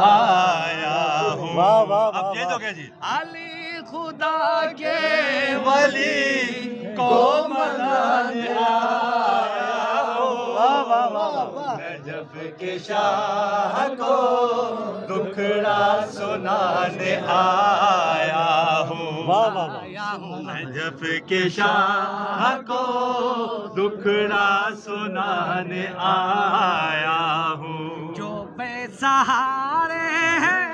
آیا ہوں. اب یہ تو کہ جی علی خدا کے ولی کو منانے آیا ہوں. نجف کے شاہ کو دکھڑا سنانے آیا ہوں. نجف کے شاہ کو دکھڑا سنانے آیا ہوں. جو بے سہارے ہیں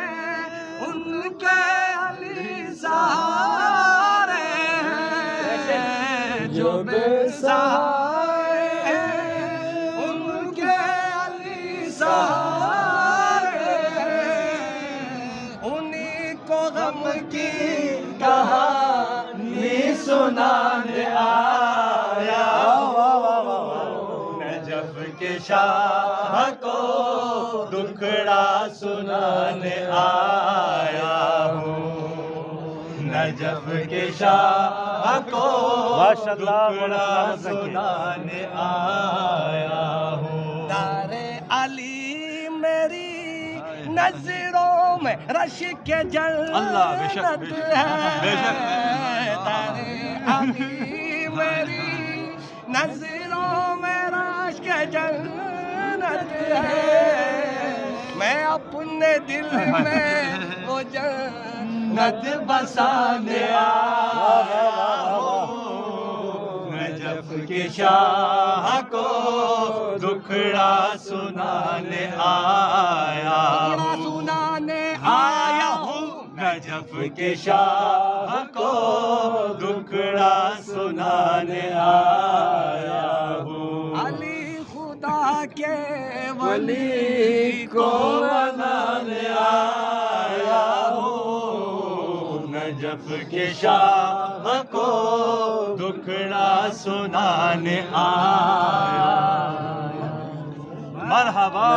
ان کے علی سہارے ہیں. جو بے سہارے ہیں ان کے علی سہارے ہیں. انہیں کو غم کی کہانی سنانے آیا ہوں. نجف کے شاہ کو دکھڑا سنانے آیا ہوں. نجف کے شاہ کو دکھڑا سنانے آیا ہوں. دار علی میری نظروں میں رشک اللہ بے شک، جنت بے شک، ہے. بے شک. دار علی میری نظروں میں رشک جنت ہے. میں اپنے دل میں وہ جنت بسانے آیا ہوں. نجف کے شاہ کو دکھڑا سنانے آیا ہوں. سنانے آیا ہوں. نجف کے شاہ کو دکھڑا سنانے آیا ہوں. علی خدا کے ولی کو منانے آیا ہوں. نجف کے شاہ کو دکھڑا سنانے آیا. مرحبا.